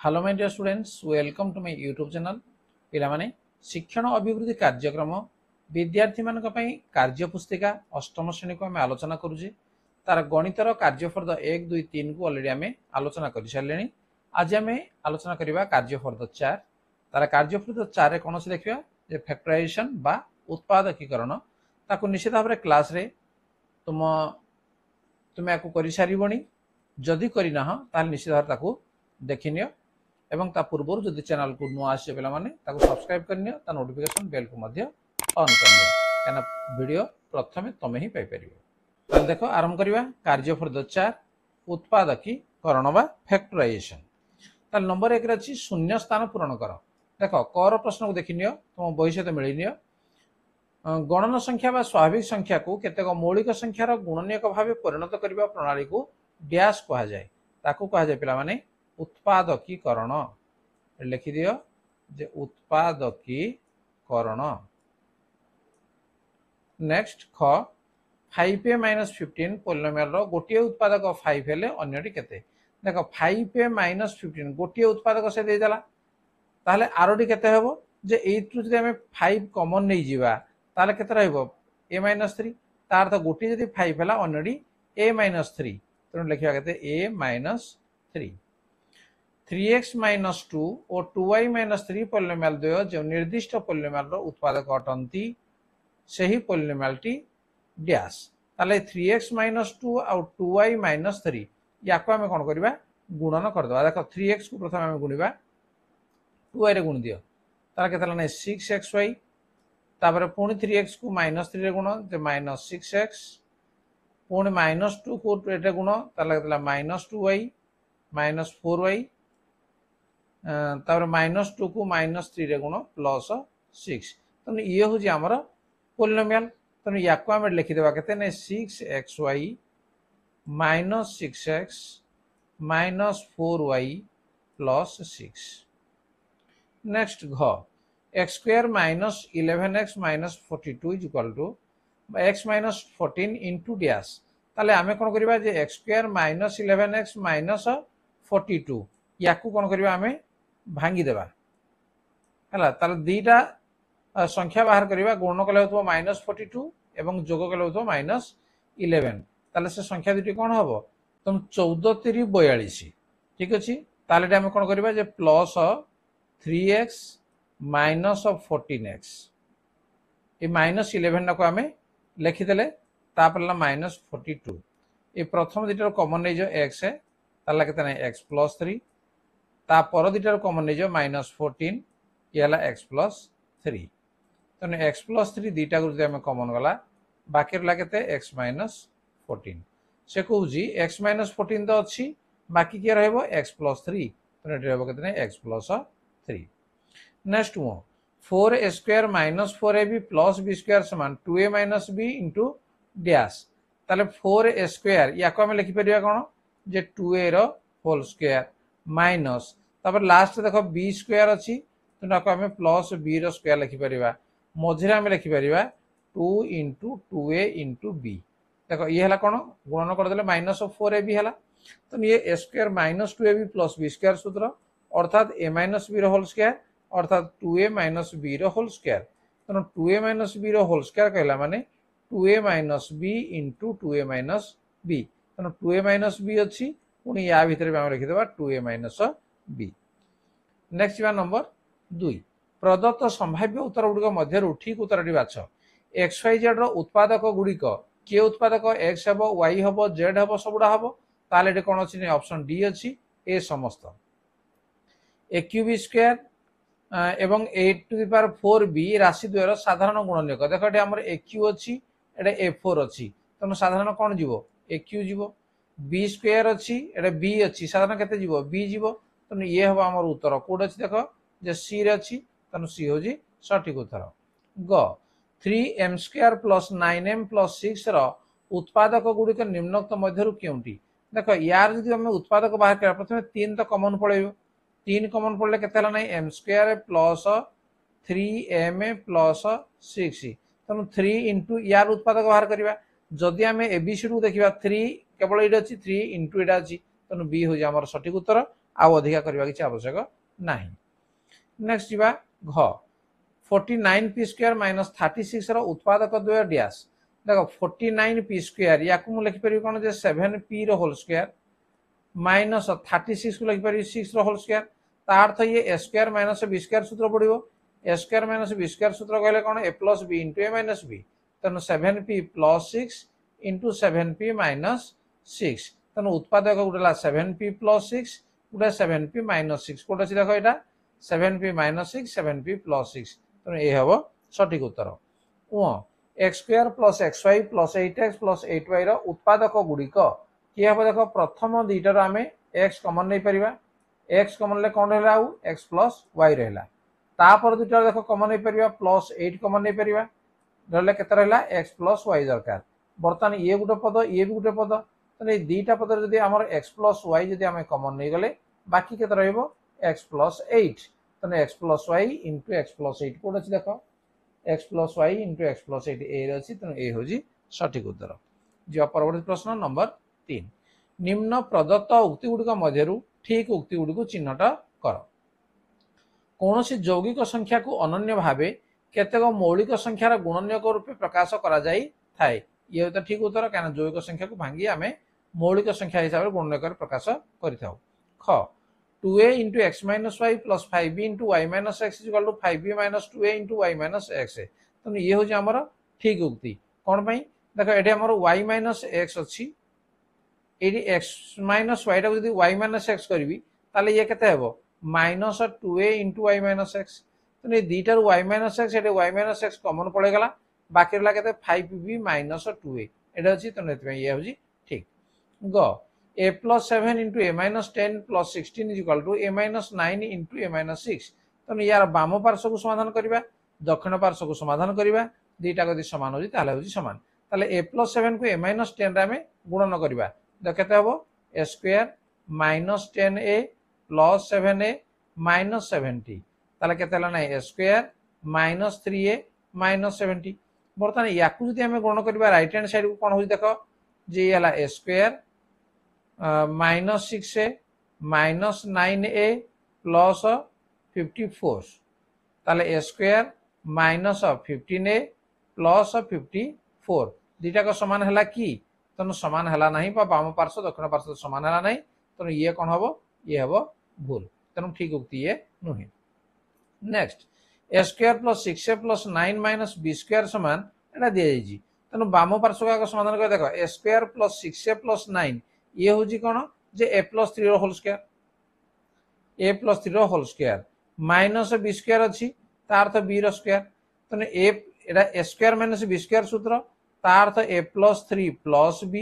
Hello my dear students, welcome to my YouTube channel. पिला माने शिक्षण अभिवृद्धि कार्यक्रम विद्यार्थी मानक पई कार्य पुस्तिका अष्टम श्रेणी को आम आलोचना करूचे। तार गणितर कार्यफर्द 1 2 3 को ऑलरेडी आम आलोचना कर सारे। आज आम आलोचना करबा कार्यफर्द 4। तार कार्यफर्द 4 रे कोन से देखिबा जे फैक्टराइजेशन बा उत्पादकीकरण ताको निश्चित भाव क्लास रे तुम या करि सारिबणी। जदि करना ताल निश्चित भाव ताको देखिनियो एवं ता पूर्व जदि चैनल को नुआ आसे पिला माने ताको सब्सक्राइब करनियो, ता नोटिफिकेशन बेल को मध्य ऑन करनियो, काना वीडियो प्रथमे तमे ही पाई परिबो। ताल देखो आरंभ करिवा कार्यफर्द 4 उत्पादकीकरण बा फैक्टराइजेशन। ताल नंबर 1 रे अछि शून्य स्थान पूरण कर। देखो कर प्रश्न को देखिनियो, तुम बही सहित मिलिनियो। गणन संख्या बा स्वाभाविक संख्या को केतेक मौलिक संख्यार गुणनीयक भाव परिणत करबा प्रणाली को डैश कहा जाय। ताको कहा जाय पिला माने उत्पादकीकरण। लिखि दियो जे उत्पादकीकरण। नेक्स्ट ख 5a - 15 पोलिनोमियल रो गोटिए उत्पादक 5 हेले अन्यटी केते। देखो 5a - 15 गोटिए उत्पादक से दे देला, ताहले आरोटी केते हेबो जे एइटु जदि हमें 5 कॉमन नै जिबा ताहले केते रहइबो a - 3। तार तो गोटिए जदि 5 हेला अन्यटी a - 3, तो लिखिबा केते a - 3। 3x - 2 और 2y - 3 पोलिनोमियल द्वय जो निर्दिष्ट पोलिनोमियल रो उत्पादक अटंती सही पोलिनोमियल टी डैश। ताले 3x - 2 और 2y - 3 याको हमें कोन करबा गुणन कर दबा। देखो 3x को प्रथम हमें गुणिबा 2y रे गुण दियो, तार केतला नै 6xy। तापर पुणी 3x को -3 रे गुण जे -6x, पुणी -2 को एटे गुण ताले केतला -2y -4y, तापर -2 को -3 रे गुण +6। तो ये हूँ आमर पोलिनोमियल। तो या आम लिखिदे केते 6xy -6x -4y +6। नेक्स्ट घ x² - 11x - 42 = x - 14 into dash. ताले आमे कोन करबा जे x² - 11x - 42 याकू कोन करबा आमे भांगी देबा हला। ताले दीटा संख्या बाहर करबा, गुणन कले होतो -42 एवं जोग कले होतो -11। ताले से संख्या दुटी कोन हबो तुम 14 3 42। ठीक अछि। ताले आमे कोन करबा जे प्लस 3x - 14x ए -11 को आमे लिखि देले, तापरला -42। ए प्रथम दुटार कॉमन नै जो x है, ताला केते नै x + 3। ता पर दुटार कॉमन नै जो -14 ये हला x + 3। तने x + 3 दुटा को जदि हमें कॉमन गला बाकी रहला केते x - 14। से कहूजी x - 14 तो अछि, बाकी के रहबो x + 3। तने रहबो केते नै x + 3। Next 4a² - 4ab + b² समान 2a - b इंटू डैश। ताले 4a² याको हमें लिखि परिया कोन जे 2a रो होल स्क्वायर माइनस तापर लास्ट देखो b² अछि, तो नाको हमें प्लस b रो स्क्वायर लिखि परिबा। मझिरा हमें लिखि परिबा 2 इंटू 2a इंटू b। देखो ये हला कोन गुणन कर देले -4ab हला। तो ये a² - 2ab + b² सूत्र अर्थात a - b रो होल स्क्वायर अर्थात 2a - b रो होल स्क्वायर। तो 2a - b रो होल स्क्वायर कहला माने 2a - b into 2a - b। तो 2a - b अछि, पुनी या भीतर भी हम लिखि देबा 2a - b। नेक्स्ट बा नंबर 2 प्रदत्त संभाव्य उत्तर गुड़िक मध्य ठीक उत्तरटी बाछ। XYZ रो उत्पादक गुड़िक के उत्पादक x हेबो y हेबो z हेबो सबुडा हेबो। ताले एटे कोन अछि ने ऑप्शन डी अछि ए समस्त। AQB² एवं 8⁴b राशि द्वयर साधारण गुणनीयक। देखो एटे हमर AQ अछि, एटे A4 अछि, तनो साधारण कोन जीवो AQ जीवो। B² अछि, एटे B अछि, साधारण केते जीवो B जीवो। तनो ये हबो हमर उत्तर कोड अछि, देखो जे C रे अछि, तनो C होजी सठिक उत्तर। ग 3m² + 9m + 6 रो उत्पादक गुड़िक निम्नोक्त मध्यरु केउंटी। देखो यार जदि हम उत्पादक बाहर करा प्रथमे 3 तो कॉमन पड़ेबो। 3 कॉमन पड़ले केते हला नै m² + 3m + 6। तनो 3 इंटू यार उत्पादक बाहर करिबा। जदि हमें एबीसी को देखिबा 3 केवल एटा अछि, 3 इंटू एटा अछि, तनो बी हो जा हमर सठिक उत्तर आउ अधिका करबा किछि आवश्यक नाही। नेक्स्ट जीवा घ 49 पी स्क्वायर माइनस 36 रो उत्पादक द्वय डैश। देखो 49 पी स्क्वायर या को लिखि परिबे कोन जे 7 पी रो होल स्क्वायर माइनस 36 को लिखि परिबे 6 रो होल स्क्वायर। ता अर्थ ये ए स्क्वायर माइनस बी स्क्वायर सूत्र पड़िबो। ए स्क्वायर माइनस बी स्क्वायर सूत्र कहले कोन ए प्लस बी इनटू ए माइनस बी। तनो 7p plus 6 into 7p minus 6। तनो उत्पादक गुडला 7p प्लस 6 गुडा 7p माइनस 6 कोटा छि देखो एटा 7p माइनस 6 7p प्लस 6। तनो ए हबो सठिक उत्तर। उ x square plus xy plus 8x plus 8y रो उत्पादक गुडिक कि हबो देखो प्रथम दुईटार आमे x कॉमन नै परिबा। x कॉमन ले कोन रहला आउ x प्लस y रहला। तापर दुईटार देखो कॉमन नै परिबा प्लस 8 कॉमन नै परिबा रहले केते रहला x प्लस y दरकार। बर्तमान ये गुटे पद ये भी गुटे पद तने दुईटा पद जदी हमर x प्लस y जदी आमे कॉमन नै गले बाकी केते रहइबो x प्लस 8। तने x plus y into x plus 8 code अछि देखो x plus y into x plus 8 ए रे अछि। तने ए होजी सठिक उत्तर। जे परवर्ती प्रश्न नंबर 3 निम्न प्रदत्त उक्ति गुडिक मध्यरु ठीक उक्ति गुडिक चिन्हट कर। कौनसी यौगिक संख्या को अनन्य भावे केतेक मौलिक संख्यार गुणनीयक रूपे प्रकाश करा जाई थाए। ये तो ठीक उत्तर कारण यौगिक संख्या को भांगी आमे मौलिक संख्या हिसाब से गुणनीयक प्रकाश करिथाउ। ख 2a into x minus y plus 5b into y minus x is equal to 5b minus 2a into y minus x। तो ये हो हमर ठीक उक्ति कोन पई देखो एठी हमर y minus x अछि एठी x minus y टा जदी y minus x करबी ताले ये केते हेबो minus 2a into y minus x। तो ये दीटार y minus x एठी y minus x कॉमन पड़े गला बाकी रहला केते 5b minus 2a एटा अछि। तो नेत ये होजी ठीक। ग a plus 7 into a minus 10 plus 16 is equal to a minus 9 into a minus 6। तो यार बाम पार्श्व को समाधान करिबा दक्षिण पार्श्व को समाधान करिबा दीटा गति समान होजी ताले होजी समान। ताले a plus 7 को a minus 10 रे हमें गुणन करिबा द केते हबो a square minus 10a plus 7a minus 70। ताले केते हला नै a square minus 3a minus 70। बर्तमान याकु जदि हमें गुणन करिबा राइट हैंड साइड को कोन होजी देखो जे हला a square minus 6a minus 9a plus 54। ताले a square minus 15a plus 54 दीटा को समान हला कि तनो समान हला नहीं बा बाम पार्श्व दक्षिण पार्श्व समान हला नहीं। तनो ये कोन हबो ये हबो भूल। तनो ठीक उक्ति ये नहे। Next a square plus 6a plus 9 minus b square समान एटा दिया जायछि। तनो बाम पार्श्व का समाधान कर देखो a square plus 6a plus 9 ये होजी कोन जे a plus 3 रो होल स्क्वायर a plus 3 रो whole square minus b square अछि ता अर्थ b रो स्क्वायर। तने a एटा a square minus b square सूत्र ता अर्थ a plus 3 plus b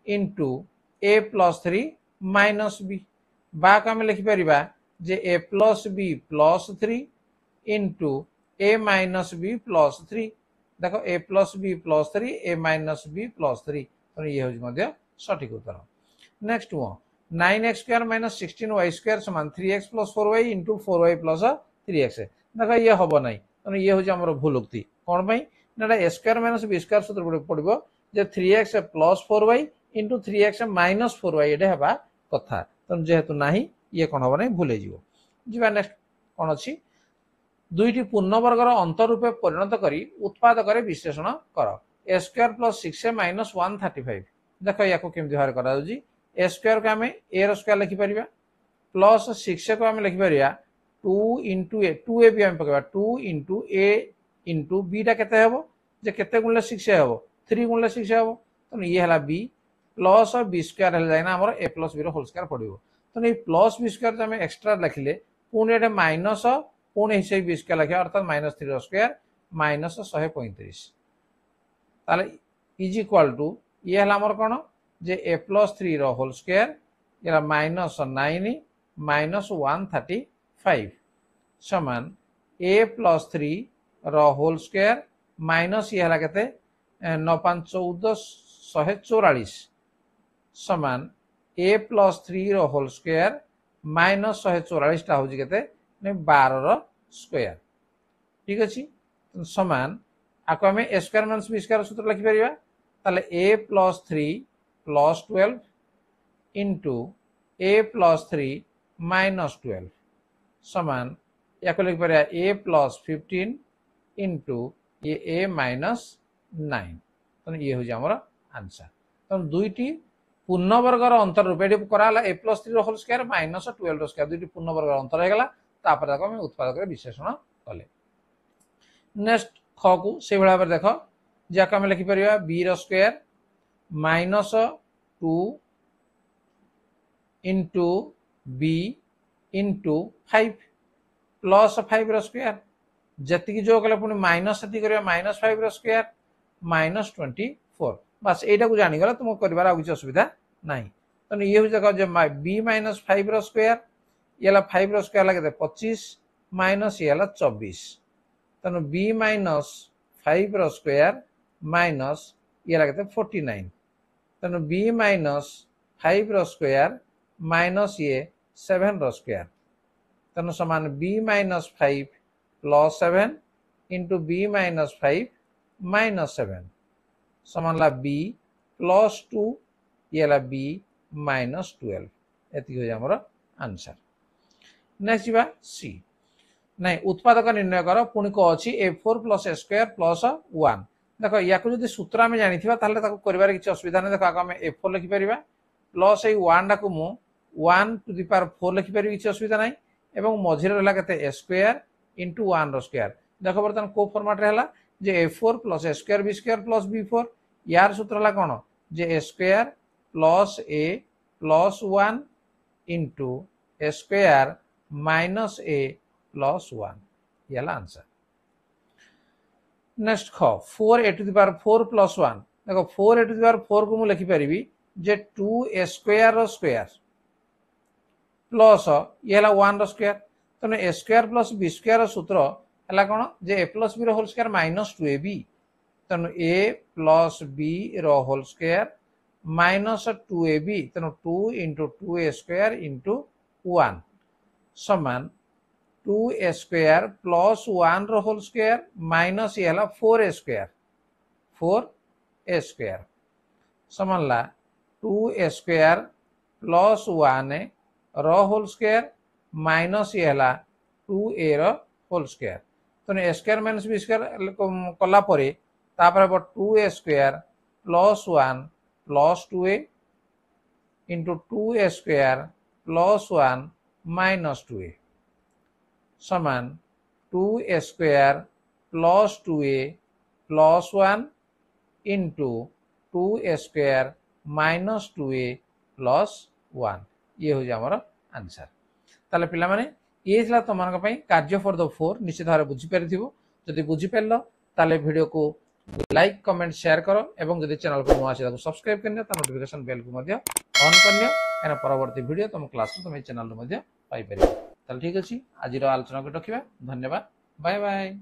into a plus 3 minus b बाक हम लिखि परिबा जे a plus b plus 3 into a minus b plus 3। देखो a plus b plus 3 a minus b plus 3 तो ये होजी मध्य सठिक उत्तर। Next वो 9x square minus 16y square समान 3x plus 4y into 4y plus 3x। देखो ये हबो नहीं तो ये होजी हमर भूल उक्ति कोन पई नाटा a square minus b square सूत्र पड़िबो जे 3x plus 4y into 3x minus 4y एडे हबा कथा। तो जेहेतु नाही ये कोन हबो नहीं भूले जिवो। जिबा नेक्स्ट कोन अछि दुईटी पूर्ण वर्गर अंतर रूपे परिणत करी उत्पादक रे विश्लेषण कर। a square plus 6a minus 135 देखो याको केमति भार करा जी a स्क्वायर को हमें a रो स्क्वायर लिखि परिबा प्लस 6a को हमें लिखि परिबा 2 into a 2a भी हम पकबा 2 into a into b टा केते हेबो जे केते गुणले 6a हेबो 3 गुणले 6a हेबो। तो ये हला b प्लस b स्क्वायर हल जायना हमर a प्लस b रो होल स्क्वायर पडिबो। तो ये प्लस b स्क्वायर हमें एक्स्ट्रा लिखिले पुणी एटे माइनस पुणी हिसाब b स्क्वायर लिखा अर्थात माइनस 3 रो स्क्वायर माइनस 135 ताले इज इक्वल टू ये हला हमर कोन जे a plus 3 रो होल स्क्वायर या माइनस 9 माइनस 135 समान a plus 3 रो होल स्क्वायर माइनस ये हला केते 9 5 14 144 समान a plus 3 रो होल स्क्वायर माइनस 144 टा होजी केते ने 12 रो स्क्वायर ठीक अछि। समान आको हमें a square minus b square सूत्र लिखि परिबा ताले a plus 3 plus 12 into a plus 3 minus 12 समान या लिखिपर ए प्लस 15 इंटू ये ए माइनस 9 तो ये हूँ आमर आंसर। तो दुईटी पूर्णवर्गर अंतर रूप ये कराला a plus 3 whole square minus 12 square दुईटी पूर्णवर्गर अंतर होगा तापर उत्पादक विश्लेषण कले। नेक्स्ट ख को से भाव देख जहाँ आम लिखिपर b square minus 2 into b into 5 plus 5 square जी जो कले पुणी माइनस माइनस 5 स्क्वायर माइनस 24 बस यहाँ को जानीगला तुम कर किसी असुविधा ना। तो ये देख बी माइनस 5 स्क्वायर ये 5 स्क्वायर लगे 25 माइनस ये 24 तेणु बी माइनस 5 स्क्वायर माइनस ये लगे 49 तेणु बी माइनस 5 स्क्वायर माइनस ये 7 स्क्वायर तेणु समान b minus 5 plus 7 into b minus 5 minus 7 समान ला बी प्लस 2 ये बी माइनस 12 ये आमर आंसर। नेक्स्ट जी सी नहीं उत्पादक निर्णय कर पुणी कौन अच्छी a4 प्लस ए स्क्वायर प्लस 1 देख या जो सूत्र आम जानी कर किसी असुविधा नहीं। देख आम a4 लिखिपर प्लस ये 1 टाक मु 1 टू द पावर 4 लिखिपर किसी असुविधा ना एवं मझे रहा के स्क्वायर इंटू 1 स्क्वायर देख बर्तमान को फर्माट है जे a4 प्लस ए स्क्वायर प्लस b4 यार सूत्र है कौन जे ए स्क्वायर प्लस ए प्लस 1 इंटू ए स्क्वायर माइनस ए प्लस 1 ये आंसर। नेक्स्ट ख 4a to the power 4 plus 1 देखो 4a टू द पावर 4 को मुझे लिखिपर जे 2a स्क्वायर स्क्वायर प्लस ये 1 स्क्वायर तेना a square plus b square सूत्र है कौन जे a plus b whole square minus 2ab तेणु a plus b whole square minus 2ab तेणु 2 इंटू 2a स्क्वायर इंटू 1 समान 2a square plus 1 whole square minus ये 4a स्क्वायर समान ला 2a square plus 1 whole square minus ये 2a whole square तेणु a square minus b square कलापर 2a square plus 1 plus 2a into 2a square plus 1 minus 2a समान 2a square plus 2a plus 1 into 2a square minus 2a plus 1 ये हूँ आमर answer. ताले पिला माने ये थला तुम कार्य फॉर द 4 निश्चित भाव बुझीपार जदि बुझीपार ताले वीडियो को लाइक कमेंट शेयर करो एवं जदि चैनल को नुआ से सब्सक्राइब करने नोटिफिकेशन बेल को ऑन करने परवर्ती वीडियो तुम क्लास तुम चैनल पाई पार। ठीक अच्छे आज आलोचना को रखा धन्यवाद बाय बाय।